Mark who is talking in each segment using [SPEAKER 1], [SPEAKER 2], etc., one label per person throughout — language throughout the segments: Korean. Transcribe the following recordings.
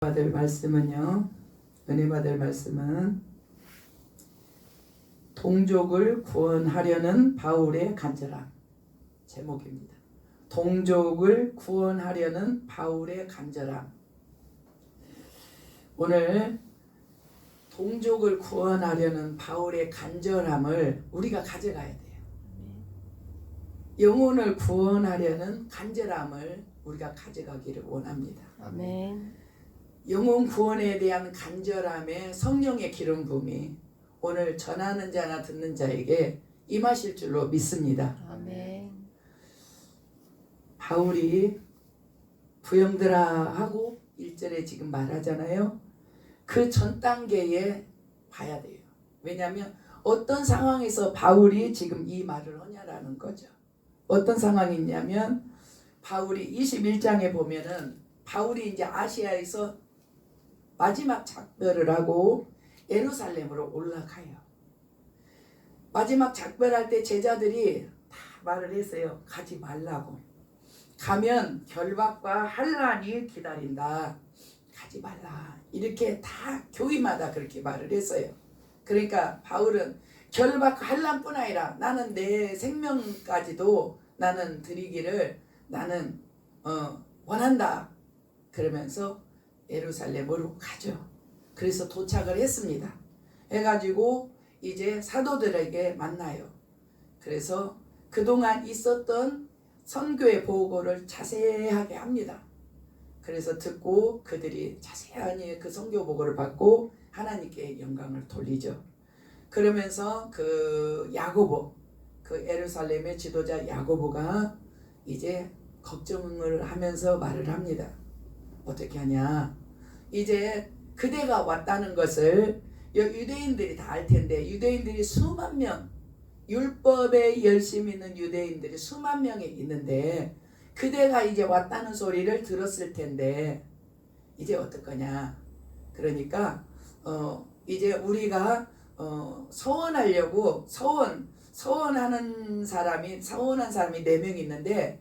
[SPEAKER 1] 받을 말씀은요. 은혜 받을 말씀은 동족을 구원하려는 바울의 간절함 제목입니다. 동족을 구원하려는 바울의 간절함. 오늘 동족을 구원하려는 바울의 간절함을 우리가 가져가야 돼요. 영혼을 구원하려는 간절함을 우리가 가져가기를 원합니다.
[SPEAKER 2] 아멘.
[SPEAKER 1] 영혼 구원에 대한 간절함에 성령의 기름 부음이 오늘 전하는 자나 듣는 자에게 임하실 줄로 믿습니다.
[SPEAKER 2] 아멘.
[SPEAKER 1] 바울이 부형들아 하고 1절에 지금 말하잖아요. 그 전 단계에 봐야 돼요. 왜냐하면 어떤 상황에서 바울이 지금 이 말을 하냐라는 거죠. 어떤 상황이냐면 바울이 21장에 보면은 바울이 이제 아시아에서 마지막 작별을 하고 예루살렘으로 올라가요. 마지막 작별할 때 제자들이 다 말을 했어요. 가지 말라고. 가면 결박과 환난이 기다린다. 가지 말라. 이렇게 다 교회마다 그렇게 말을 했어요. 그러니까 바울은 결박 환난뿐 아니라 나는 내 생명까지도 나는 드리기를 나는 원한다. 그러면서 예루살렘으로 가죠. 그래서 도착을 했습니다. 해가지고 이제 사도들에게 만나요. 그래서 그동안 있었던 선교의 보고를 자세하게 합니다. 그래서 듣고 그들이 자세하게 그 선교 보고를 받고 하나님께 영광을 돌리죠. 그러면서 그 야고보, 그 예루살렘의 지도자 야고보가 이제 걱정을 하면서 말을 합니다. 어떻게 하냐? 이제 그대가 왔다는 것을 유대인들이 다 알 텐데 유대인들이 수만 명, 율법에 열심히 있는 유대인들이 수만 명이 있는데 그대가 이제 왔다는 소리를 들었을 텐데 이제 어떡하냐? 그러니까 이제 우리가 서원하려고 서원한 사람이 4명 있는데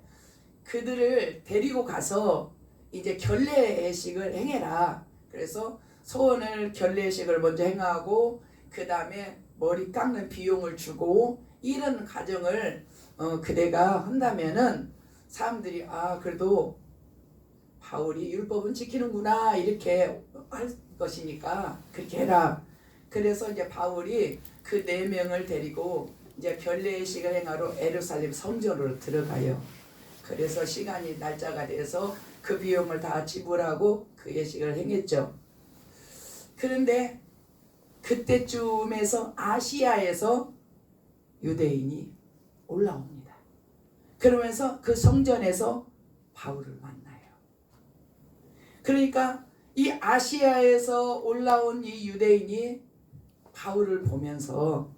[SPEAKER 1] 그들을 데리고 가서 이제 결례식을 행해라. 그래서 소원을 결례식을 먼저 행하고 그 다음에 머리 깎는 비용을 주고 이런 과정을 그대가 한다면은 사람들이 그래도 바울이 율법은 지키는구나 이렇게 할 것이니까 그렇게 해라. 그래서 이제 바울이 그 4명을 데리고 이제 결례식을 행하러 예루살렘 성전으로 들어가요. 그래서 시간이 날짜가 돼서 그 비용을 다 지불하고 그 예식을 행했죠. 그런데 그때쯤에서 아시아에서 유대인이 올라옵니다. 그러면서 그 성전에서 바울을 만나요. 그러니까 이 아시아에서 올라온 이 유대인이 바울을 보면서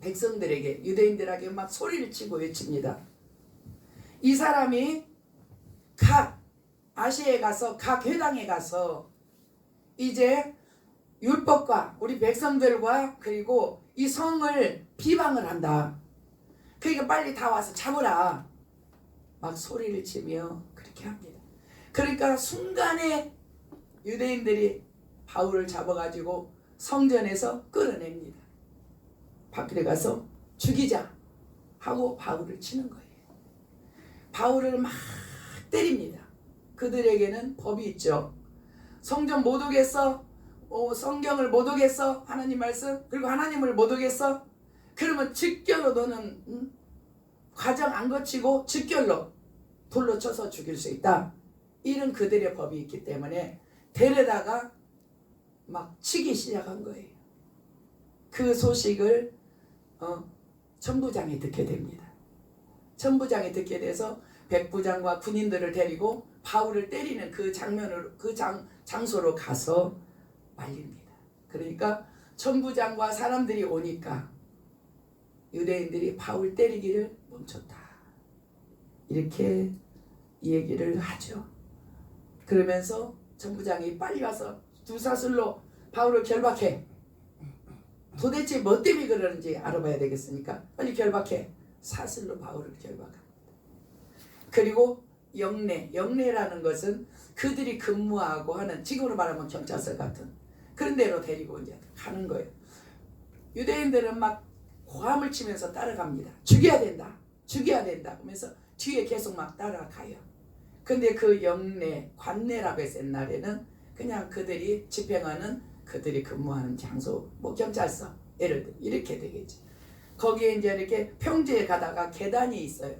[SPEAKER 1] 백성들에게 유대인들에게 막 소리를 치고 외칩니다. 이 사람이 각 아시아에 가서 각 회당에 가서 이제 율법과 우리 백성들과 그리고 이 성을 비방을 한다. 그러니까 빨리 다 와서 잡으라. 막 소리를 치며 그렇게 합니다. 그러니까 순간에 유대인들이 바울을 잡아가지고 성전에서 끌어냅니다. 밖에 가서 죽이자 하고 바울을 치는 거예요. 바울을 막 때립니다. 그들에게는 법이 있죠. 성전 못 오겠어? 성경을 못 오겠어? 하나님 말씀? 그리고 하나님을 못 오겠어? 그러면 즉결로 너는 과정 안 거치고 즉결로 돌로 쳐서 죽일 수 있다. 이런 그들의 법이 있기 때문에 데려다가 막 치기 시작한 거예요. 그 소식을 천부장이 듣게 됩니다. 천부장이 듣게 돼서 백부장과 군인들을 데리고 바울을 때리는 그 장면으로 그 장소로 가서 말립니다. 그러니까 천부장과 사람들이 오니까 유대인들이 바울 때리기를 멈췄다. 이렇게 얘기를 하죠. 그러면서 천부장이 빨리 와서 두 사슬로 바울을 결박해. 도대체 뭐 때문에 그러는지 알아봐야 되겠으니까 빨리 결박해. 사슬로 바울을 결박합니다. 그리고 영내라는 것은 그들이 근무하고 하는, 지금으로 말하면 경찰서 같은 그런 데로 데리고 이제 가는 거예요. 유대인들은 막 고함을 치면서 따라갑니다. 죽여야 된다, 죽여야 된다 하면서 뒤에 계속 막 따라가요. 근데 그 영내, 관내라고 해서 옛날에는 그냥 그들이 집행하는, 그들이 근무하는 장소, 뭐 경찰서, 예를 들어 이렇게 되겠지. 거기에 이제 이렇게 평지에 가다가 계단이 있어요.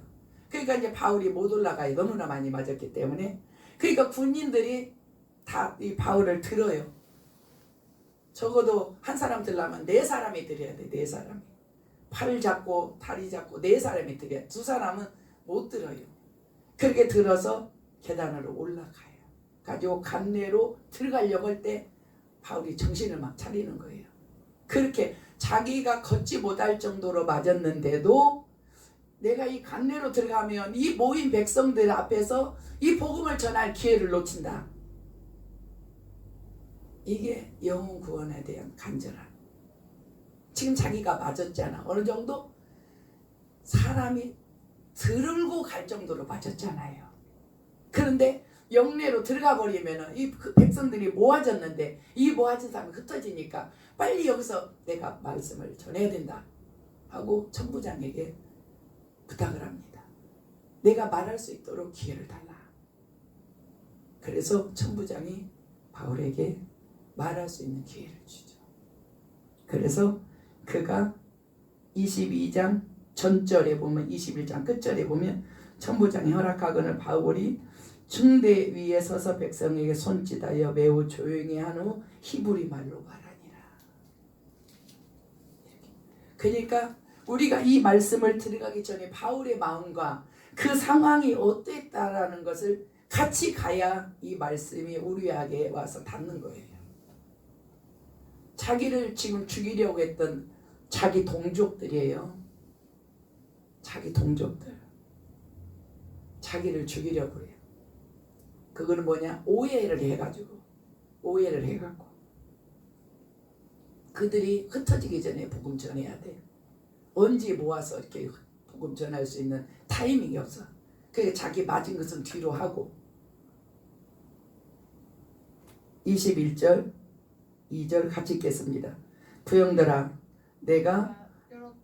[SPEAKER 1] 그러니까 이제 바울이 못 올라가요. 너무나 많이 맞았기 때문에. 그러니까 군인들이 다 이 바울을 들어요. 적어도 한 사람 들려면 4사람이 들어야 돼. 4사람이. 팔 잡고 다리 잡고 4사람이 들어야 돼. 2사람은 못 들어요. 그렇게 들어서 계단으로 올라가요. 가지고 관내로 들어가려고 할 때 바울이 정신을 막 차리는 거예요. 그렇게 자기가 걷지 못할 정도로 맞았는데도 내가 이 관내로 들어가면 이 모인 백성들 앞에서 이 복음을 전할 기회를 놓친다. 이게 영혼 구원에 대한 간절함. 지금 자기가 맞았잖아. 어느 정도 사람이 들고 갈 정도로 맞았잖아요. 그런데 영내로 들어가 버리면 이 백성들이 모아졌는데 이 모아진 사람이 흩어지니까 빨리 여기서 내가 말씀을 전해야 된다 하고 천부장에게 부탁을 합니다. 내가 말할 수 있도록 기회를 달라. 그래서 천부장이 바울에게 말할 수 있는 기회를 주죠. 그래서 그가 22장 전절에 보면, 21장 끝절에 보면 천부장이 허락하거늘 바울이 중대 위에 서서 백성에게 손짓하여 매우 조용히 한 후 히브리 말로 말하니라. 그러니까 우리가 이 말씀을 들어가기 전에 바울의 마음과 그 상황이 어땠다라는 것을 같이 가야 이 말씀이 우리에게 와서 닿는 거예요. 자기를 지금 죽이려고 했던 자기 동족들이에요. 자기 동족들. 자기를 죽이려고 해요. 그거는 뭐냐? 오해를 해가지고, 오해를 해갖고 그들이 흩어지기 전에 복음 전해야 돼. 언제 모아서 이렇게 복음 전할 수 있는 타이밍이 없어. 그러니까 자기 맞은 것은 뒤로 하고. 21절 2절 같이 읽겠습니다. 부형들아, 내가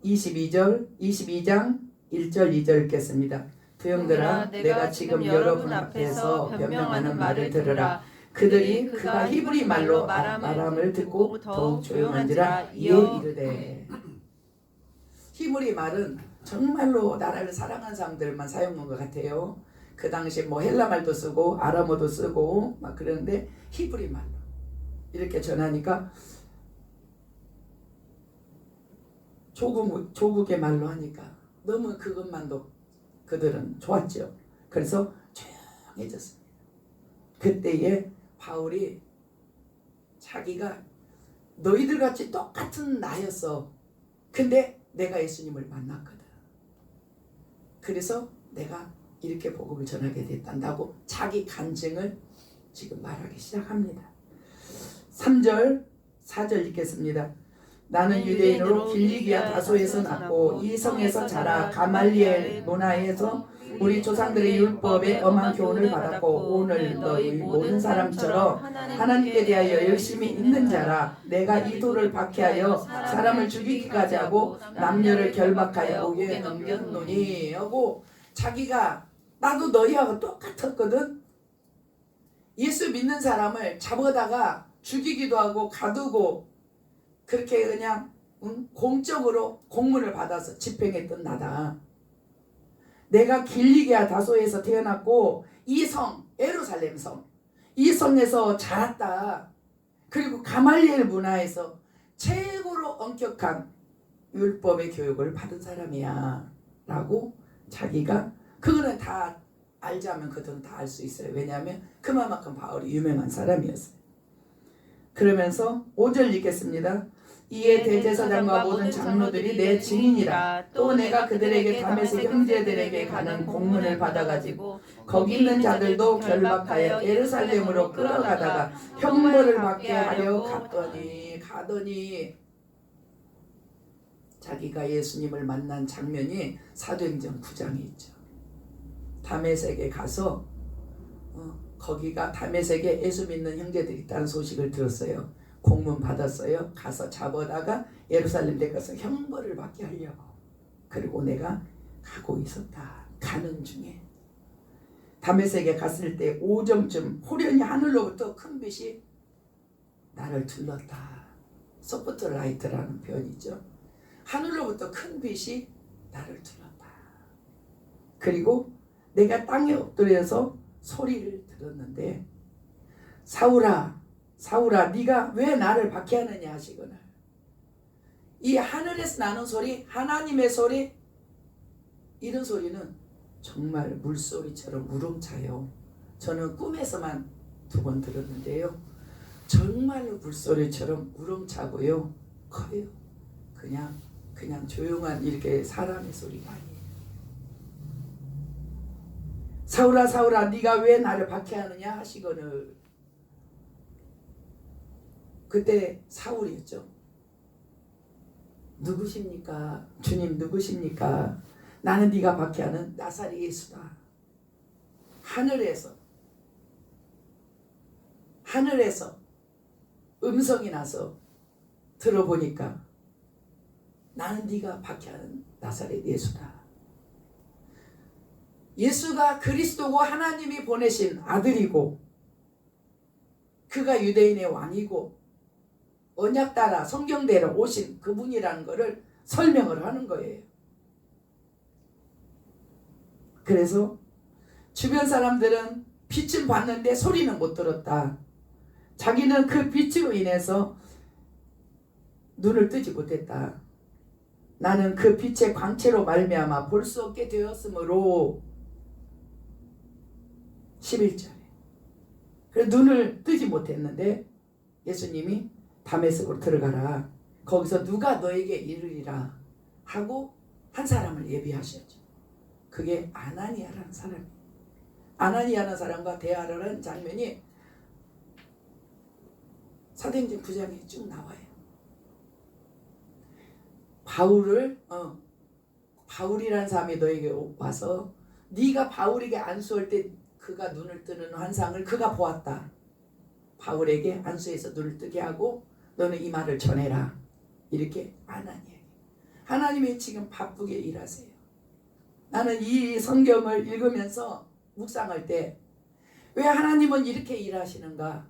[SPEAKER 1] 22장 1절 2절 읽겠습니다. 부형들아, 내가 지금 여러분 앞에서 변명하는 말을 들으라. 그들이 그가 히브리 말로 말함을 듣고 더욱 조용한지라 이에 이르되. 히브리 말은 정말로 나라를 사랑하는 사람들만 사용한 것 같아요. 그 당시 뭐 헬라 말도 쓰고 아람어도 쓰고 막 그러는데 히브리 말로 이렇게 전하니까 조국의 말로 하니까 너무 그것만도 그들은 좋았죠. 그래서 조용해졌습니다. 그때에 바울이 자기가 너희들 같이 똑같은 나였어. 근데 내가 예수님을 만났거든. 그래서 내가 이렇게 복음을 전하게 됐단다고 자기 간증을 지금 말하기 시작합니다. 3절 4절 읽겠습니다. 나는 유대인으로 길리기아 다소에서 났고 이 성에서 자라 가말리엘 문화에서 우리 조상들의 율법에 엄한 교훈을 받았고 오늘 너희 모든 사람처럼 하나님께 대하여 열심히 있는 자라. 내가 이 돌을 박해하여 사람을 죽이기까지 하고 남녀를 결박하여 옥에 넘겼노니 하고 자기가 나도 너희하고 똑같았거든. 예수 믿는 사람을 잡아다가 죽이기도 하고 가두고 그렇게 그냥 공적으로 공문을 받아서 집행했던 나다. 내가 길리기아 다소에서 태어났고 이 성, 예루살렘 성, 이 성에서 자랐다. 그리고 가말리엘 문화에서 최고로 엄격한 율법의 교육을 받은 사람이야 라고 자기가, 그거는 다 알자면 그들은 다 알 수 있어요. 왜냐하면 그만큼 바울이 유명한 사람이었어요. 그러면서 5절 읽겠습니다. 이에 대제사장과 모든 장로들이 내 증인이라. 또 내가 그들에게 다메섹 형제들에게 가는 공문을 받아가지고 거기 있는 자들도 결박하여 예루살렘으로 끌어가다가 형벌을 받게 하려 가더니 자기가 예수님을 만난 장면이 사도행전 9장에 있죠. 다메섹에 가서 거기가 다메섹에 예수 믿는 형제들이 있다는 소식을 들었어요. 공문 받았어요. 가서 잡아다가 예루살렘 에 가서 형벌을 받게 하려고. 그리고 내가 가고 있었다. 가는 중에 다메섹에 갔을 때 오정쯤 호련히 하늘로부터 큰 빛이 나를 둘렀다. 소프트라이트라는 표현이죠. 하늘로부터 큰 빛이 나를 둘렀다. 그리고 내가 땅에 엎드려서 소리를 들었는데 사울아 사울아 네가 왜 나를 박해하느냐 하시거늘. 이 하늘에서 나는 소리, 하나님의 소리, 이런 소리는 정말 물소리처럼 우렁차요. 저는 꿈에서만 2번 들었는데요. 정말로 물소리처럼 우렁차고요. 커요. 그냥 조용한 이렇게 사람의 소리가 아니에요. 사울아 사울아 네가 왜 나를 박해하느냐 하시거늘. 그때 사울이었죠. 누구십니까? 주님 누구십니까? 나는 네가 박해하는 나사렛 예수다. 하늘에서 음성이 나서 들어보니까 나는 네가 박해하는 나사렛 예수다. 예수가 그리스도고 하나님이 보내신 아들이고 그가 유대인의 왕이고 언약 따라 성경대로 오신 그분이라는 것을 설명을 하는 거예요. 그래서 주변 사람들은 빛은 봤는데 소리는 못 들었다. 자기는 그 빛으로 인해서 눈을 뜨지 못했다. 나는 그 빛의 광채로 말미암아 볼 수 없게 되었으므로 11절에 그래서 눈을 뜨지 못했는데 예수님이 다메섹으로 들어가라. 거기서 누가 너에게 이르리라 하고 한 사람을 예비하셨죠. 그게 아나니아라는 사람이에요. 아나니아라는 사람과 대화를 하는 장면이 사도행전 9장에 쭉 나와요. 바울이라는 사람이 너에게 와서 네가 바울에게 안수할 때 그가 눈을 뜨는 환상을 그가 보았다. 바울에게 안수해서 눈을 뜨게 하고 너는 이 말을 전해라. 이렇게 아나니아에게. 하나님이 지금 바쁘게 일하세요. 나는 이 성경을 읽으면서 묵상할 때 왜 하나님은 이렇게 일하시는가?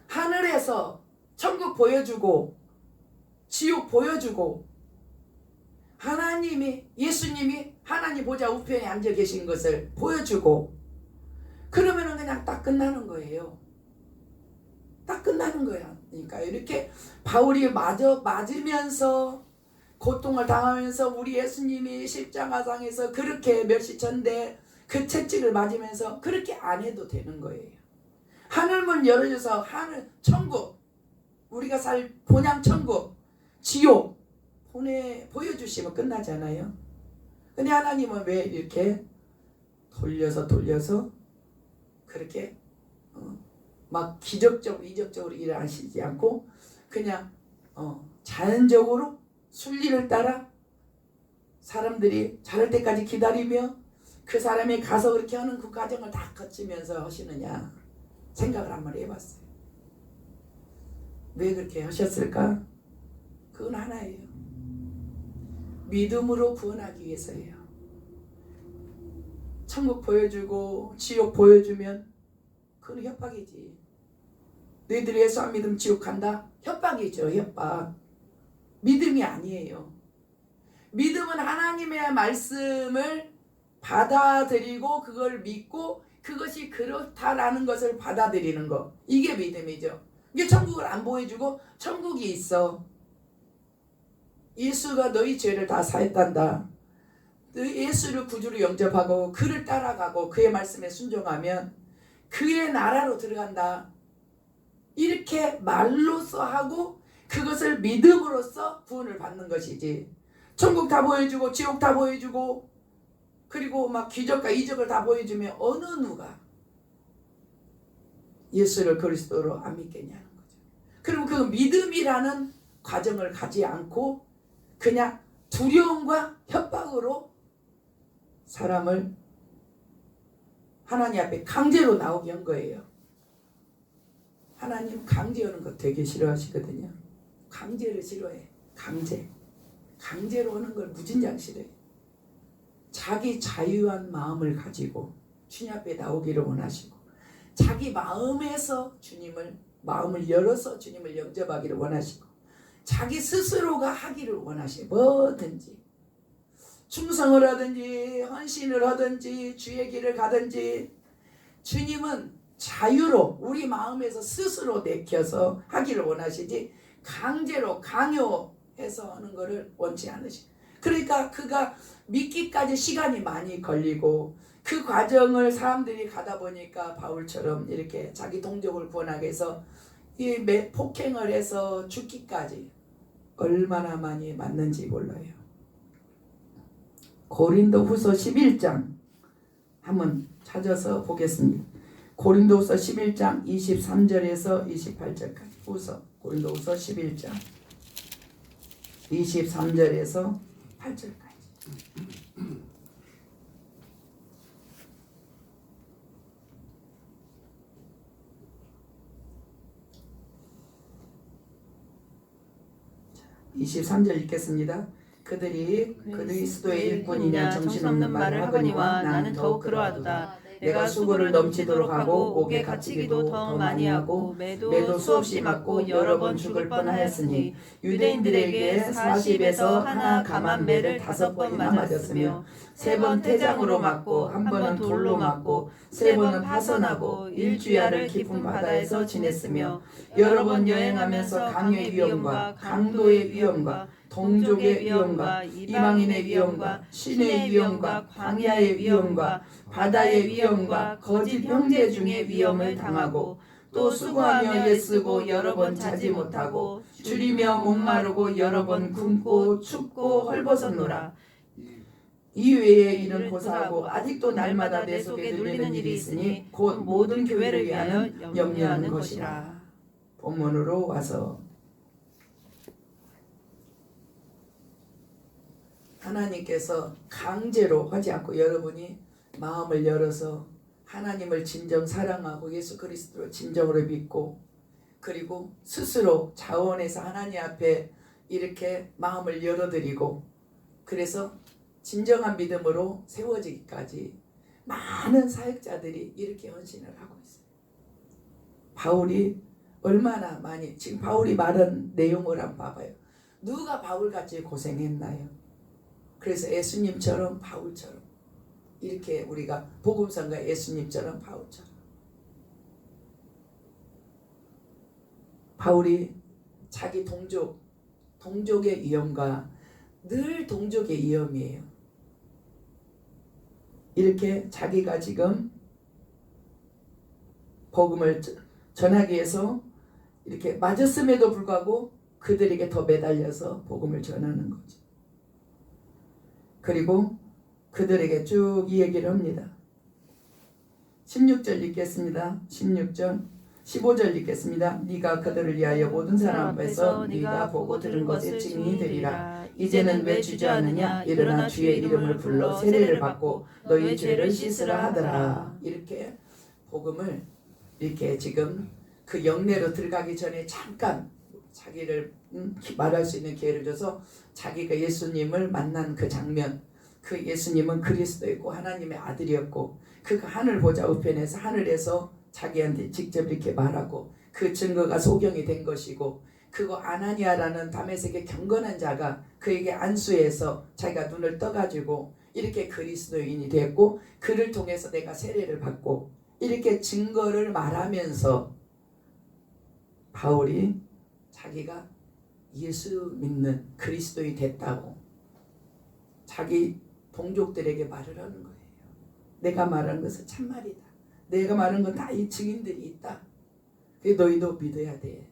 [SPEAKER 1] 하늘에서 천국 보여주고 지옥 보여주고 예수님이 하나님 보좌 우편에 앉아 계신 것을 보여주고 그러면은 그냥 딱 끝나는 거예요. 딱 끝나는 거야. 그러니까 이렇게 바울이 맞으면서 고통을 당하면서 우리 예수님이 십자가상에서 그렇게 멸시천대 그 채찍을 맞으면서 그렇게 안 해도 되는 거예요. 하늘문 열어줘서 천국, 우리가 살 본향 천국, 지옥 보여주시면 끝나잖아요. 근데 하나님은 왜 이렇게 돌려서 그렇게 막 기적적으로 이적적으로 일을 하시지 않고 그냥 자연적으로 순리를 따라 사람들이 자랄 때까지 기다리며 그 사람이 가서 그렇게 하는 그 과정을 다 거치면서 하시느냐 생각을 한번 해봤어요. 왜 그렇게 하셨을까? 그건 하나예요. 믿음으로 구원하기 위해서예요. 천국 보여주고 지옥 보여주면 그건 협박이지. 너희들이 예수 안 믿으면 지옥 간다? 협박이죠. 협박. 믿음이 아니에요. 믿음은 하나님의 말씀을 받아들이고 그걸 믿고 그것이 그렇다라는 것을 받아들이는 거. 이게 믿음이죠. 이게 천국을 안 보여주고 천국이 있어. 예수가 너희 죄를 다 사했단다. 예수를 구주로 영접하고 그를 따라가고 그의 말씀에 순종하면 그의 나라로 들어간다. 이렇게 말로써 하고 그것을 믿음으로써 구원을 받는 것이지. 천국 다 보여주고 지옥 다 보여주고 그리고 막 기적과 이적을 다 보여주면 어느 누가 예수를 그리스도로 안 믿겠냐는 거죠. 그럼 그 믿음이라는 과정을 가지 않고 그냥 두려움과 협박으로 사람을 하나님 앞에 강제로 나오게 한 거예요. 하나님 강제하는 거 되게 싫어하시거든요. 강제를 싫어해. 강제로 하는 걸 무진장 싫어해. 자기 자유한 마음을 가지고 주님 앞에 나오기를 원하시고, 자기 마음에서 마음을 열어서 주님을 영접하기를 원하시고, 자기 스스로가 하기를 원하시고, 뭐든지 충성을 하든지 헌신을 하든지 주의 길을 가든지, 주님은 자유로 우리 마음에서 스스로 내켜서 하기를 원하시지 강제로 강요해서 하는 것을 원치 않으시. 그러니까 그가 믿기까지 시간이 많이 걸리고, 그 과정을 사람들이 가다 보니까 바울처럼 이렇게 자기 동족을 구원하게 해서 이 폭행을 해서 죽기까지 얼마나 많이 맞는지 몰라요. 고린도후서 11장 한번 찾아서 보겠습니다. 고린도후서 11장 23절에서 28절까지. 고린도후서 11장 23절에서 8절까지. 자, 23절 읽겠습니다. 그들이 그리스도의 일꾼이냐 정신없는 말을 하거니와 나는 더욱 그러하도다. 내가 수고를 넘치도록 하고 옥에 갇히기도 더 많이 하고 매도 수없이 맞고 여러 번 죽을 뻔하였으니 유대인들에게 40에서 하나 감한 매를 5번이나 맞았으며 3번 태장으로 맞고 1번은 돌로 맞고 3번은 파선하고 일주야를 깊은 바다에서 지냈으며 여러 번 여행하면서 강의 위험과 강도의 위험과 동족의 위험과 이방인의 위험과 신의 위험과 광야의 위험과 바다의 위험과 거짓 형제 중의 위험을 당하고 또 수고하며 애쓰고 여러 번 자지 못하고 줄이며 목마르고 여러 번 굶고 춥고 헐벗었노라. 이 외에 이는 고사하고 아직도 날마다 내 속에 눌리는 일이 있으니 곧 모든 교회를 위하여 염려하는 것이라. 본문으로 와서 하나님께서 강제로 하지 않고 여러분이 마음을 열어서 하나님을 진정 사랑하고 예수 그리스도를 진정으로 믿고, 그리고 스스로 자원해서 하나님 앞에 이렇게 마음을 열어드리고, 그래서 진정한 믿음으로 세워지기까지 많은 사역자들이 이렇게 헌신을 하고 있어요. 바울이 얼마나 많이, 지금 바울이 말한 내용을 한번 봐봐요. 누가 바울같이 고생했나요? 그래서 예수님처럼 바울처럼 이렇게 우리가 복음성가 예수님처럼 바울처럼, 바울이 자기 동족의 위험과 늘 동족의 위험이에요. 이렇게 자기가 지금 복음을 전하기 위해서 이렇게 맞았음에도 불구하고 그들에게 더 매달려서 복음을 전하는 거죠. 그리고 그들에게 쭉 이 얘기를 합니다. 16절 읽겠습니다. 16절 15절 읽겠습니다. 네가 그들을 위하여 모든 사람 앞에서 네가 보고 들은 것의 증인이 되리라. 이제는 왜 주저하느냐? 일어나 주의 이름을 불러 세례를 받고 너희 죄를 씻으라 하더라. 이렇게 복음을 이렇게 지금 그 영내로 들어가기 전에 잠깐 자기를 말할 수 있는 기회를 줘서 자기가 예수님을 만난 그 장면, 그 예수님은 그리스도였고 하나님의 아들이었고 그 하늘 보좌 우편에서 하늘에서 자기한테 직접 이렇게 말하고 그 증거가 소경이 된 것이고, 그거 아나니아라는 다메섹의 경건한 자가 그에게 안수해서 자기가 눈을 떠가지고 이렇게 그리스도인이 됐고, 그를 통해서 내가 세례를 받고 이렇게 증거를 말하면서 바울이 자기가 예수 믿는 그리스도인이 됐다고 자기 동족들에게 말을 하는 거예요. 내가 말하는 것은 참말이다. 내가 말하는 건 다 이 증인들이 있다. 너희도 믿어야 돼.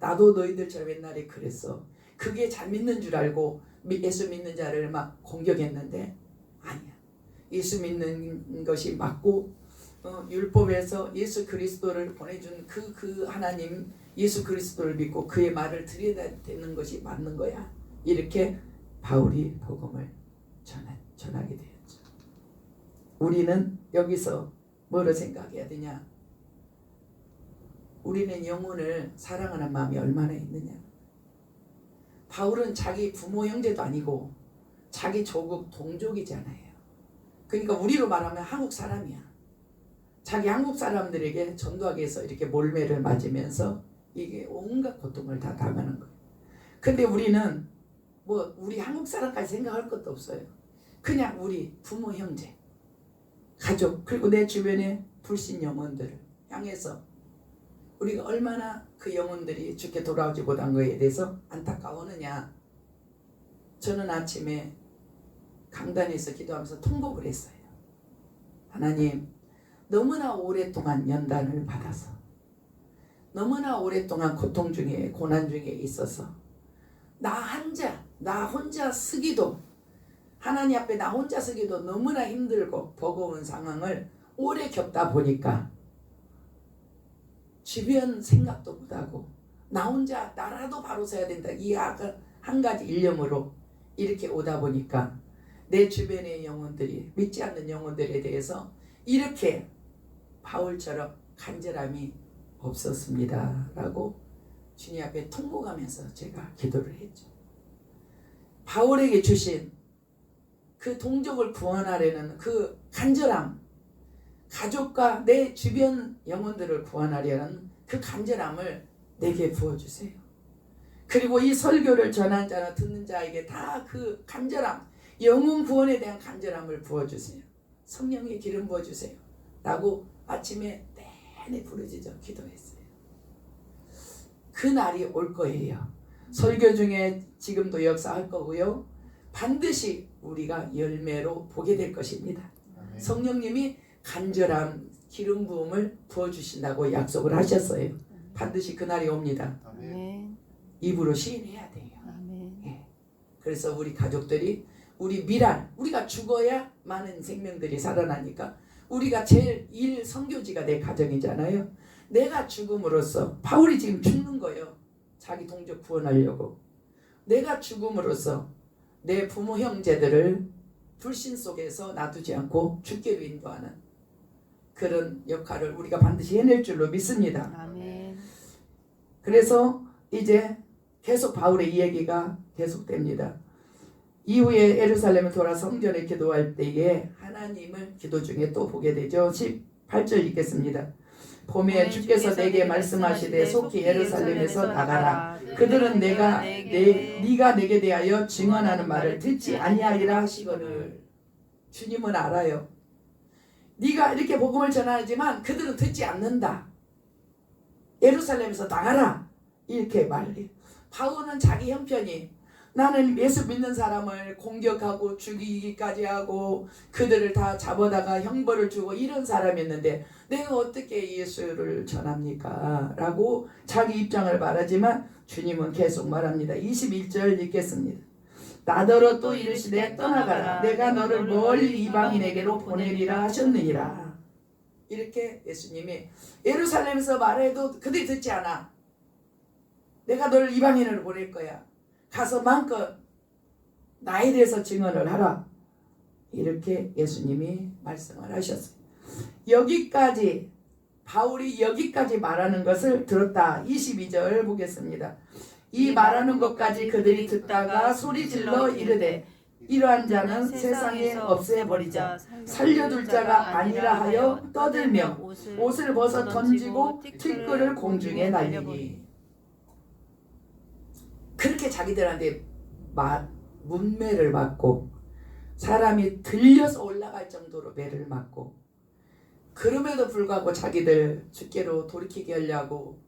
[SPEAKER 1] 나도 너희들처럼 옛날에 그랬어. 그게 잘 믿는 줄 알고 예수 믿는 자를 막 공격했는데 아니야. 예수 믿는 것이 맞고 율법에서 예수 그리스도를 보내준 그 하나님 예수 그리스도를 믿고 그의 말을 들여야 되는 것이 맞는 거야. 이렇게 바울이 복음을 전하게 되었죠. 우리는 여기서 뭐로 생각해야 되냐? 우리는 영혼을 사랑하는 마음이 얼마나 있느냐? 바울은 자기 부모 형제도 아니고 자기 조국 동족이잖아요. 그러니까 우리로 말하면 한국 사람이야. 자기 한국 사람들에게 전도하기 위해서 이렇게 몰매를 맞으면서 이게 온갖 고통을 다 당하는 거예요. 근데 우리는 뭐 우리 한국 사람까지 생각할 것도 없어요. 그냥 우리 부모 형제, 가족, 그리고 내 주변의 불신 영혼들을 향해서 우리가 얼마나 그 영혼들이 주께 돌아오지 못한 것에 대해서 안타까워하느냐. 저는 아침에 강단에서 기도하면서 통곡을 했어요. 하나님, 너무나 오랫동안 연단을 받아서 너무나 오랫동안 고통 중에 고난 중에 있어서 나 혼자 쓰기도, 하나님 앞에 나 혼자 쓰기도 너무나 힘들고 버거운 상황을 오래 겪다 보니까 주변 생각도 못하고 나 혼자 나라도 바로 서야 된다, 이 한 가지 일념으로 이렇게 오다 보니까 내 주변의 영혼들이, 믿지 않는 영혼들에 대해서 이렇게 바울처럼 간절함이 없었습니다 라고 주님 앞에 통곡하면서 제가 기도를 했죠. 바울에게 주신 그 동족을 구원하려는 그 간절함, 가족과 내 주변 영혼들을 구원하려는 그 간절함을 내게 부어주세요. 그리고 이 설교를 전한 자나 듣는 자에게 다 그 간절함, 영혼 구원에 대한 간절함을 부어주세요. 성령의 기름 부어주세요 라고 아침에 내내 부르짖어 기도했어요. 그 날이 올 거예요. 설교 중에 지금도 역사할 거고요. 반드시 우리가 열매로 보게 될 것입니다.
[SPEAKER 2] 아멘.
[SPEAKER 1] 성령님이 간절한 기름 부음을 부어주신다고 약속을 하셨어요. 반드시 그날이 옵니다.
[SPEAKER 2] 아멘.
[SPEAKER 1] 입으로 시인해야 돼요.
[SPEAKER 3] 아멘.
[SPEAKER 1] 예. 그래서 우리 가족들이 우리 미랄, 우리가 죽어야 많은 생명들이 살아나니까 우리가 제일 선교지가 내 가정이잖아요. 내가 죽음으로써, 바울이 지금 죽는 거예요. 자기 동족 구원하려고. 내가 죽음으로써 내 부모 형제들을 불신 속에서 놔두지 않고 주께로 인도하는 그런 역할을 우리가 반드시 해낼 줄로 믿습니다.
[SPEAKER 3] 아멘.
[SPEAKER 1] 그래서 이제 계속 바울의 이 얘기가 계속됩니다. 이후에 예루살렘에 돌아 성전에 기도할 때에 하나님을 기도 중에 또 보게 되죠. 18절 읽겠습니다. 봄에 주께서 내게 말씀하시되 속히 예루살렘에서 나가라. 그들은 네가 내게 대하여 증언하는 말을 듣지 아니하리라 하시거늘. 주님은 알아요. 네가 이렇게 복음을 전하지만 그들은 듣지 않는다. 예루살렘에서 나가라 이렇게 말해요. 바울은 자기 형편이, 나는 예수 믿는 사람을 공격하고 죽이기까지 하고 그들을 다 잡아다가 형벌을 주고 이런 사람이었는데 내가 어떻게 예수를 전합니까? 라고 자기 입장을 말하지만 주님은 계속 말합니다. 21절 읽겠습니다. 나더러 또 이르시되 떠나가라. 내가 너를 멀리 이방인에게로 보내리라 하셨느니라. 이렇게 예수님이 예루살렘에서 말해도 그들이 듣지 않아. 내가 너를 이방인으로 보낼 거야. 가서 마음껏 나에 대해서 증언을 하라. 이렇게 예수님이 말씀을 하셨어요. 여기까지 바울이 여기까지 말하는 것을 들었다. 22절 보겠습니다. 이 말하는 것까지 그들이 듣다가 소리질러 이르되 이러한 자는 세상에 없애버리자. 살려둘 자가 아니라 하여 떠들며 옷을 벗어 던지고 티끌을 공중에 날리니. 그렇게 자기들한테 문매를 맞고 사람이 들려서 올라갈 정도로 매를 맞고, 그럼에도 불구하고 자기들 주께로 돌이키게 하려고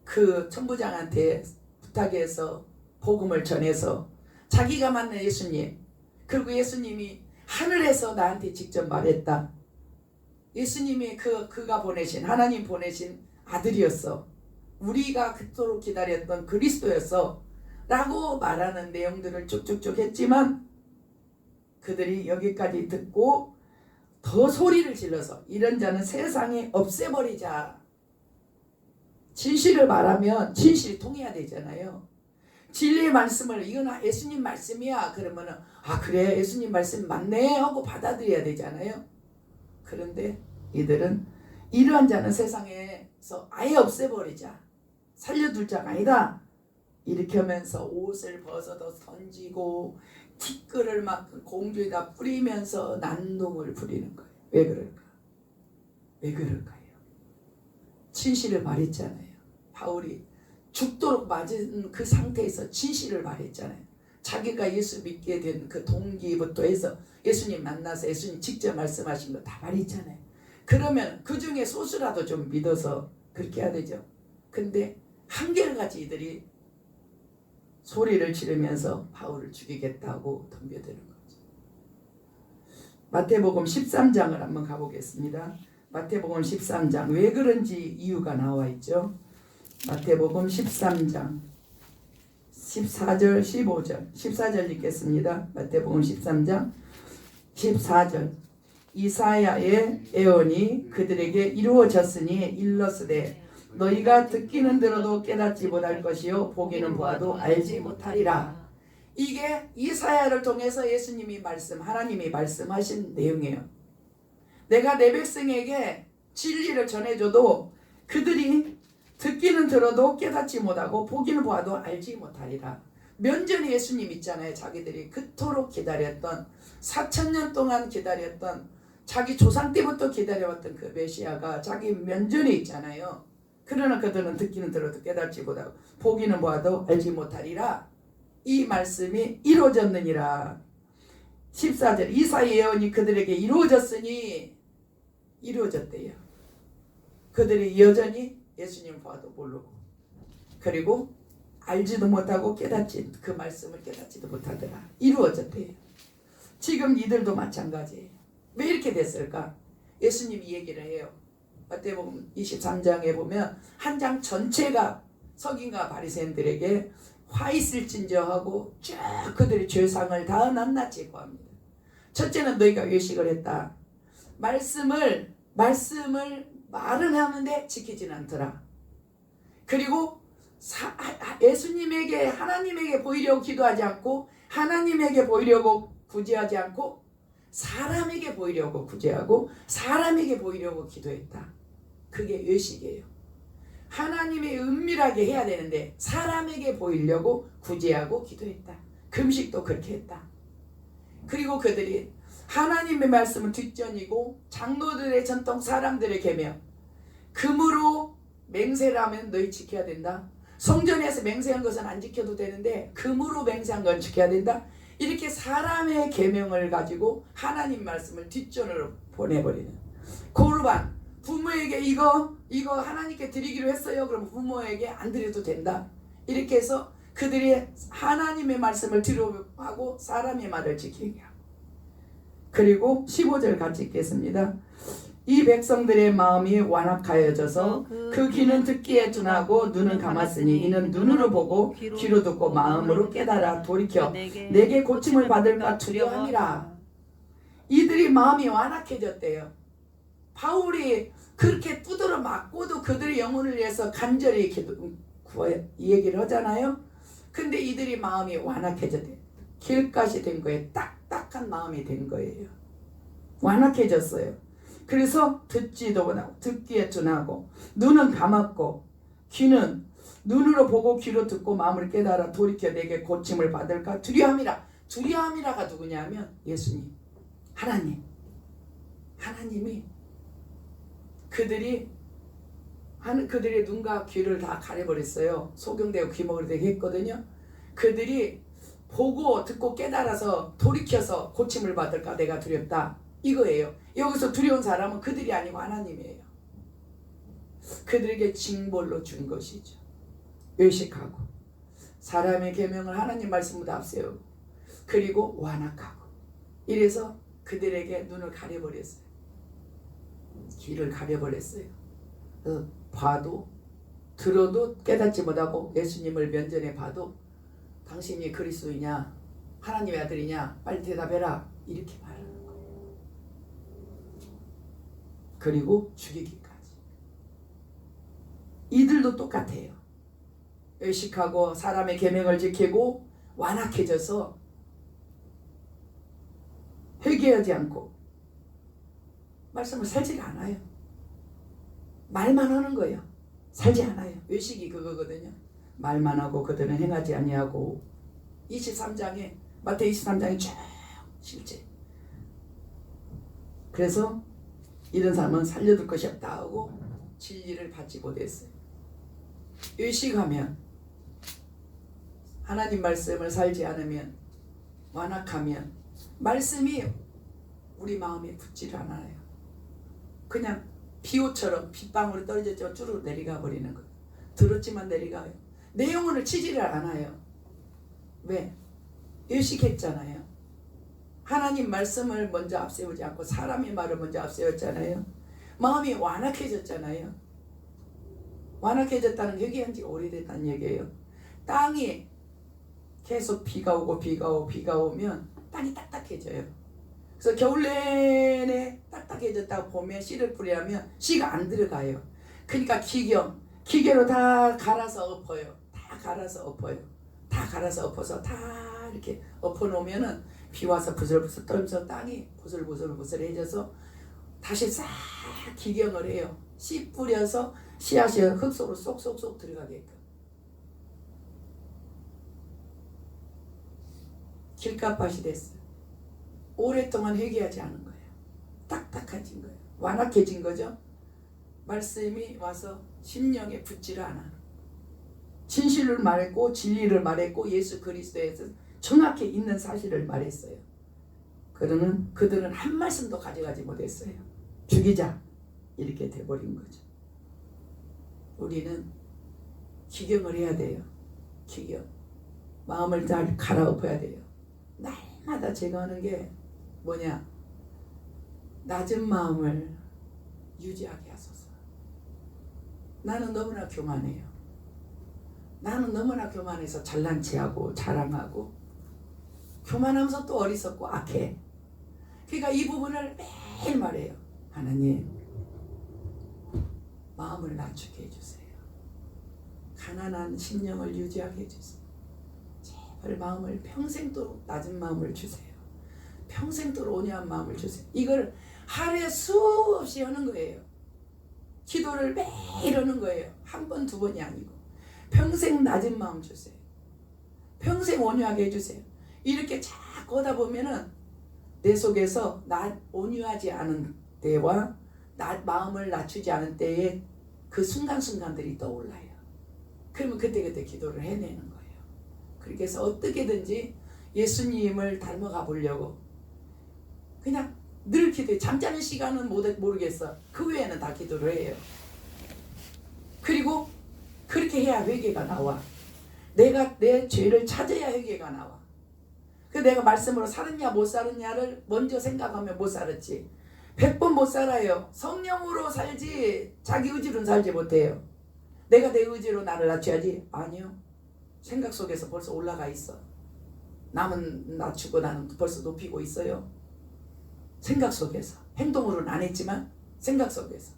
[SPEAKER 1] 그 천부장한테 부탁해서 복음을 전해서 자기가 만난 예수님, 그리고 예수님이 하늘에서 나한테 직접 말했다. 예수님이 그가 보내신, 하나님 보내신 아들이었어. 우리가 그토록 기다렸던 그리스도였어 라고 말하는 내용들을 쭉쭉쭉 했지만 그들이 여기까지 듣고 더 소리를 질러서 이런 자는 세상에 없애버리자. 진실을 말하면 진실이 통해야 되잖아요. 진리의 말씀을, 이건 예수님 말씀이야 그러면은 아 그래 예수님 말씀 맞네 하고 받아들여야 되잖아요. 그런데 이들은 이러한 자는 세상에서 아예 없애버리자, 살려둘 자가 아니다, 이렇게 하면서 옷을 벗어서 던지고 티끌을 막 공중에다 뿌리면서 난동을 부리는 거예요. 왜 그럴까? 왜 그럴까요? 진실을 말했잖아요. 바울이 죽도록 맞은 그 상태에서 진실을 말했잖아요. 자기가 예수 믿게 된 그 동기부터 해서 예수님 만나서 예수님 직접 말씀하신 거 다 말했잖아요. 그러면 그 중에 소수라도 좀 믿어서 그렇게 해야 되죠. 근데 한결같이 이들이 소리를 지르면서 바울을 죽이겠다고 덤벼드는 거죠. 마태복음 13장을 한번 가보겠습니다. 마태복음 13장, 왜 그런지 이유가 나와 있죠. 마태복음 13장 14절 15절 14절 읽겠습니다. 마태복음 13장 14절, 이사야의 예언이 그들에게 이루어졌으니 일러스되 너희가 듣기는 들어도 깨닫지 못할 것이요 보기는 보아도 알지 못하리라. 이게 이사야를 통해서 예수님이 하나님이 말씀하신 내용이에요. 내가 내 백성에게 진리를 전해줘도 그들이 듣기는 들어도 깨닫지 못하고 보기는 보아도 알지 못하리라. 면전에 예수님 있잖아요. 자기들이 그토록 기다렸던 4,000년 동안 기다렸던 자기 조상 때부터 기다려왔던 그 메시아가 자기 면전에 있잖아요. 그러나 그들은 듣기는 들어도 깨닫지 못하고 보기는 보아도 알지 못하리라. 이 말씀이 이루어졌느니라. 14절, 이사야 예언이 그들에게 이루어졌으니 이루어졌대요. 그들이 여전히 예수님 봐도 모르고 그리고 알지도 못하고 깨닫지, 그 말씀을 깨닫지도 못하더라. 이루어졌대요. 지금 이들도 마찬가지예요. 왜 이렇게 됐을까? 예수님이 얘기를 해요. 마태복음 23장에 보면 한 장 전체가 서기관과 바리새인들에게 화 있을진저 하고 쭉 그들의 죄상을 다 낱낱이 고합니다. 첫째는 너희가 외식을 했다. 말씀을 말은 하는데 지키지는 않더라. 그리고 예수님에게 하나님에게 보이려고 기도하지 않고 하나님에게 보이려고 구제하지 않고 사람에게 보이려고 구제하고 사람에게 보이려고 기도했다. 그게 외식이에요. 하나님의 은밀하게 해야 되는데 사람에게 보이려고 구제하고 기도했다. 금식도 그렇게 했다. 그리고 그들이 하나님의 말씀을 뒷전이고 장로들의 전통 사람들의 계명, 금으로 맹세를 하면 너희 지켜야 된다. 성전에서 맹세한 것은 안 지켜도 되는데 금으로 맹세한 건 지켜야 된다. 이렇게 사람의 계명을 가지고 하나님 말씀을 뒷전으로 보내버리는 고르반, 부모에게 이거 하나님께 드리기로 했어요. 그럼 부모에게 안 드려도 된다. 이렇게 해서 그들이 하나님의 말씀을 들어하고 사람의 말을 지키게 하고. 그리고 15절 같이 읽겠습니다. 이 백성들의 마음이 완악하여져서 그 귀는 듣기에 둔하고 눈은 감았으니 이는 눈으로 보고 귀로 듣고 마음으로 깨달아 돌이켜 내게 고침을 받을까 두려워함이라. 이들이 마음이 완악해졌대요. 바울이 그렇게 두드러 맞고도 그들의 영혼을 위해서 간절히 이 얘기를 하잖아요. 근데 이들이 마음이 완악해졌대요. 길가시 된 거예요. 딱딱한 마음이 된 거예요. 완악해졌어요. 그래서 듣지도 못하고 듣기에 둔하고 눈은 감았고 귀는 눈으로 보고 귀로 듣고 마음을 깨달아 돌이켜 내게 고침을 받을까 두려움이라. 두려움이라가 누구냐면 예수님, 하나님이 그들의 눈과 귀를 다 가려버렸어요. 소경되고 귀먹을 되게 했거든요. 그들이 보고 듣고 깨달아서 돌이켜서 고침을 받을까 내가 두렵다. 이거예요. 여기서 두려운 사람은 그들이 아니고 하나님이에요. 그들에게 징벌로 준 것이죠. 외식하고 사람의 계명을 하나님 말씀보다 앞세우고 그리고 완악하고 이래서 그들에게 눈을 가려버렸어요. 귀를 가려버렸어요. 봐도 들어도 깨닫지 못하고 예수님을 면전에 봐도 당신이 그리스도이냐 하나님의 아들이냐 빨리 대답해라 이렇게 말하는 거예요. 그리고 죽이기까지. 이들도 똑같아요. 외식하고 사람의 계명을 지키고 완악해져서 회개하지 않고 말씀을 살지가 않아요. 말만 하는 거예요. 살지 않아요. 외식이 그거거든요. 말만 하고 그들은 행하지 아니하고 23장에 마태복음 23장에 쭉 실제. 그래서 이런 사람은 살려둘 것이 없다 하고 진리를 받지 못했어요. 외식하면 하나님 말씀을 살지 않으면 완악하면 말씀이 우리 마음에 붙지를 않아요. 그냥 비오처럼 빗방울이 떨어졌지만 쭈르르 내려가 버리는 거예요. 들었지만 내려가요. 내 영혼을 치지를 않아요. 왜? 외식했잖아요. 하나님 말씀을 먼저 앞세우지 않고 사람의 말을 먼저 앞세웠잖아요. 마음이 완악해졌잖아요. 완악해졌다는 게 회개한 지 오래됐다는 얘기예요. 땅이 계속 비가 오고 비가 오고 비가 오면 땅이 딱딱해져요. 그래서 겨울 내내 딱딱해졌다고 보면 씨를 뿌리려면 씨가 안 들어가요. 그러니까 기계로 다 갈아서 엎어요. 다 갈아서 엎어요. 다 갈아서 엎어서 다 이렇게 엎어놓으면은 비 와서 부슬부슬 떨면서 땅이 부슬부슬해져서 다시 싹 기경을 해요. 씨 뿌려서 씨앗이 흙 속으로 쏙쏙쏙 들어가게끔. 길가밭이 됐어요. 오랫동안 회개하지 않은 거예요. 딱딱해진 거예요. 완악해진 거죠. 말씀이 와서 심령에 붙지를 않아. 진실을 말했고 진리를 말했고 예수 그리스도에서 정확히 있는 사실을 말했어요. 그들은 한 말씀도 가져가지 못했어요. 죽이자 이렇게 돼버린 거죠. 우리는 기경을 해야 돼요. 기경. 마음을 잘 갈아엎어야 돼요. 날마다 제가 하는 게 뭐냐? 낮은 마음을 유지하게 하소서. 나는 너무나 교만해요. 나는 너무나 교만해서 잘난 체하고 자랑하고 교만하면서 또 어리석고 악해. 그러니까 이 부분을 매일 말해요. 하나님 마음을 낮추게 해주세요. 가난한 심령을 유지하게 해주세요. 제발 마음을 평생도록 낮은 마음을 주세요. 평생도록 온유한 마음을 주세요. 이걸 하루에 수없이 하는 거예요. 기도를 매일 하는 거예요. 한 번, 두 번이 아니고 평생 낮은 마음 주세요. 평생 온유하게 해주세요. 이렇게 자꾸 하다 보면은 내 속에서 온유하지 않은 때와 마음을 낮추지 않은 때에 그 순간순간들이 떠올라요. 그러면 그때그때 기도를 해내는 거예요. 그렇게 해서 어떻게든지 예수님을 닮아가 보려고 그냥 늘 기도해. 잠자는 시간은 모르겠어. 그 외에는 다 기도를 해요. 그리고 그렇게 해야 회개가 나와. 내가 내 죄를 찾아야 회개가 나와. 그 내가 말씀으로 살았냐 못 살았냐를 먼저 생각하면 못 살았지. 100번 못 살아요. 성령으로 살지 자기 의지로는 살지 못해요. 내가 내 의지로 나를 낮춰야지. 아니요. 생각 속에서 벌써 올라가 있어. 남은 낮추고 나는 벌써 높이고 있어요. 생각 속에서. 행동으로는 안 했지만 생각 속에서.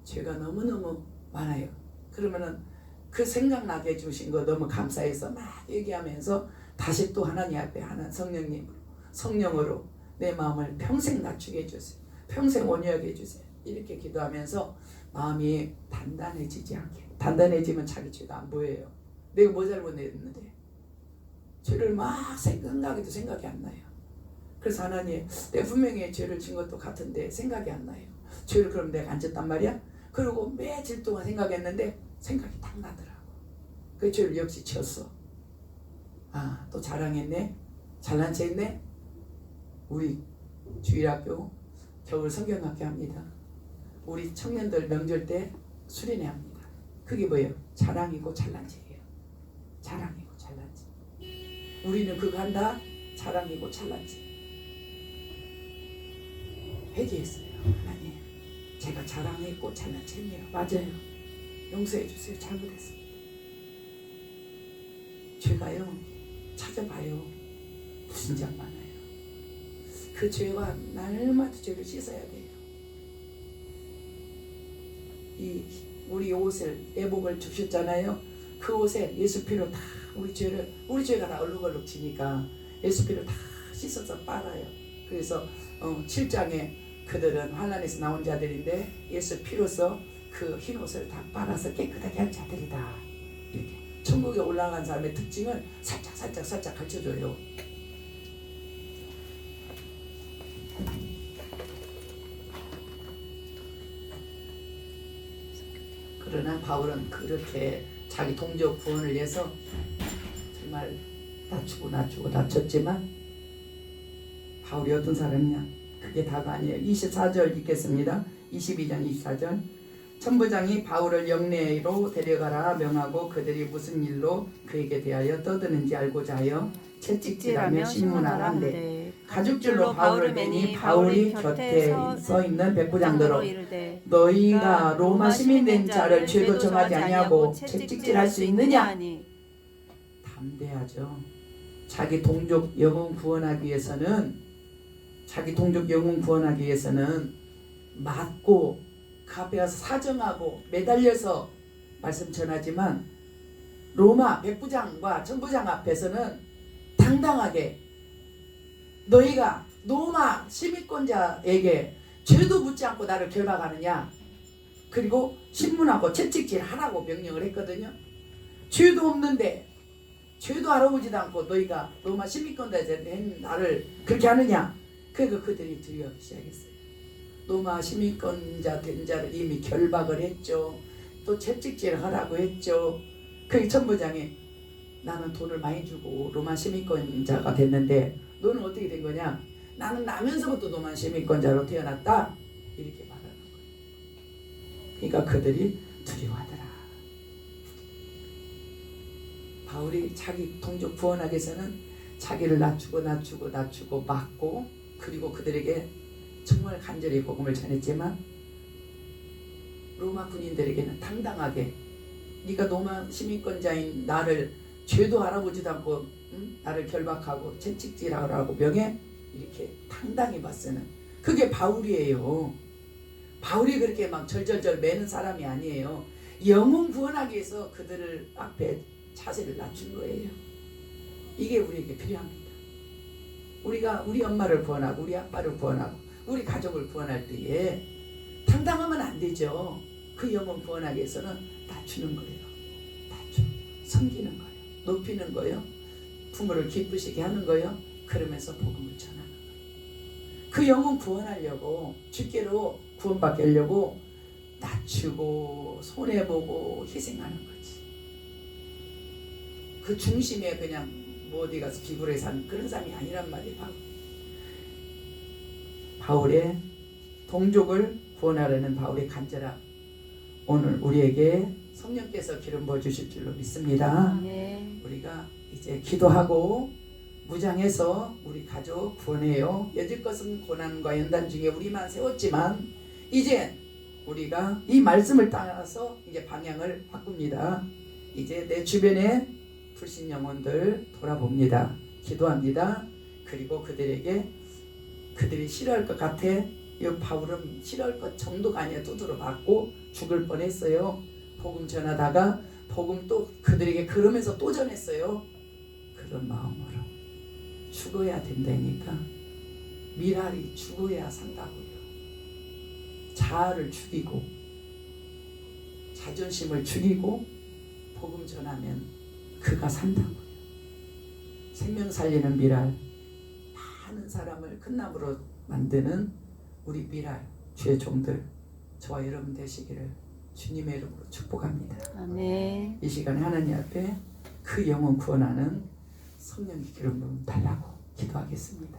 [SPEAKER 1] 죄가 너무너무 많아요. 그러면은 그 생각나게 해주신 거 너무 감사해서 막 얘기하면서 다시 또 하나님 앞에 하는 성령으로 내 마음을 평생 낮추게 해주세요. 평생 온유하게 해주세요. 이렇게 기도하면서 마음이 단단해지지 않게. 단단해지면 자기 죄가 안 보여요. 내가 뭐 잘못했는데 죄를 막 생각해도 생각이 안 나요. 그래서 하나님 내가 분명히 죄를 진 것도 같은데 생각이 안 나요. 죄를 그럼 내가 안 졌단 말이야? 그리고 며칠 동안 생각했는데 생각이 딱 나더라고. 그 죄를 역시 졌어. 아, 또 자랑했네. 잘난 체 했네. 우리 주일학교 겨울 성경학교 합니다. 우리 청년들 명절 때 수련회 합니다. 그게 뭐예요? 자랑이고 잘난 체예요. 자랑이고 잘난 체. 우리는 그거 한다. 자랑이고 잘난 체. 회개했어요. 하나님 제가 자랑했고 잘난 체네요. 맞아요. 용서해 주세요. 잘못했습니다. 죄가요 찾아봐요. 무슨 죄 많아요. 그 죄와 날마다 죄를 씻어야 돼요. 우리 옷을 애복을 주셨잖아요. 그 옷에 예수 피로 다 우리 죄가 다 얼룩얼룩 지니까 예수 피로 다 씻어서 빨아요. 그래서 7장에 그들은 환난에서 나온 자들인데 예수 피로써 그 흰옷을 다 빨아서 깨끗하게 한 자들이다. 이렇게 천국에 올라간 사람의 특징을 살짝 가르쳐줘요. 그러나 바울은 그렇게 자기 동족 구원을 위해서 정말 낮췄지만 바울이 어떤 사람이냐? 그게 다가 아니에요. 24절 읽겠습니다. 22장 24절. 천부장이 바울을 영내로 데려가라 명하고 그들이 무슨 일로 그에게 대하여 떠드는지 알고자 하여 채찍질하며 신문하는데 가죽줄로 바울을 매니 바울이 곁에 서 있는 백부장들로 너희가 로마 시민된 자를 죄도 정하지 아니하고 채찍질할 수 있느냐? 담대하죠. 자기 동족 영혼 구원하기 위해서는 맞고 그 앞에 가서 사정하고 매달려서 말씀 전하지만 로마 백부장과 천부장 앞에서는 당당하게 너희가 로마 시민권자에게 죄도 묻지 않고 나를 결박하느냐, 그리고 신문하고 채찍질 하라고 명령을 했거든요. 죄도 없는데 죄도 알아보지도 않고 너희가 로마 시민권자한테 나를 그렇게 하느냐. 그러니까 그들이 두려워하기 시작했어요. 로마 시민권자 된 자를 이미 결박을 했죠. 또 채찍질 하라고 했죠. 그 천부장이 나는 돈을 많이 주고 로마 시민권자가 됐는데 너는 어떻게 된 거냐? 나는 나면서부터 로마 시민권자로 태어났다. 이렇게 말하는 거예요. 그러니까 그들이 두려워하더라. 바울이 자기 동족 구원하기 위해서는 자기를 낮추고 막고, 그리고 그들에게 정말 간절히 복음을 전했지만 로마 군인들에게는 당당하게 네가 로마 시민권자인 나를 죄도 알아보지도 않고 나를 결박하고 채찍질하라고 명해, 이렇게 당당히 맞서는 그게 바울이에요. 바울이 그렇게 막 절절절 매는 사람이 아니에요. 영혼 구원하기 위해서 그들을 앞에 자세를 낮춘 거예요. 이게 우리에게 필요합니다. 우리가 우리 엄마를 구원하고 우리 아빠를 구원하고 우리 가족을 구원할 때에 당당하면 안 되죠. 그 영혼 구원하기 위해서는 낮추는 거예요. 섬기는 거예요. 높이는 거예요. 부모를 기쁘시게 하는 거예요. 그러면서 복음을 전하는 거예요. 그 영혼 구원하려고, 주께로 구원받게 하려고 낮추고 손해보고 희생하는 거지. 그 중심에 그냥 뭐 어디 가서 비굴해 사는 그런 사람이 아니란 말이에요. 바울의 동족을 구원하려는 바울의 간절함, 오늘 우리에게 성령께서 기름 부어 주실 줄로 믿습니다.
[SPEAKER 2] 네.
[SPEAKER 1] 우리가 이제 기도하고 무장해서 우리 가족 구원해요. 여지껏은 고난과 연단 중에 우리만 세웠지만 이제 우리가 이 말씀을 따라서 이제 방향을 바꿉니다. 이제 내 주변에 불신 영혼들 돌아봅니다. 기도합니다. 그리고 그들이 싫어할 것 같아. 이 바울은 싫어할 것 정도가 아니라 두드러 맞고 죽을 뻔했어요. 복음 전하다가 복음 또 그들에게 그러면서 또 전했어요. 그런 마음으로 죽어야 된다니까. 미랄이 죽어야 산다고요. 자아를 죽이고 자존심을 죽이고 복음 전하면 그가 산다고요. 생명 살리는 미랄, 많은 사람을 큰 나무로 만드는 우리 미랄 주의 종들, 저와 여러분 되시기를 주님의 이름으로 축복합니다.
[SPEAKER 2] 아멘.
[SPEAKER 1] 이 시간에 하나님 앞에 그 영혼 구원하는 성령의 기름을 달라고 기도하겠습니다.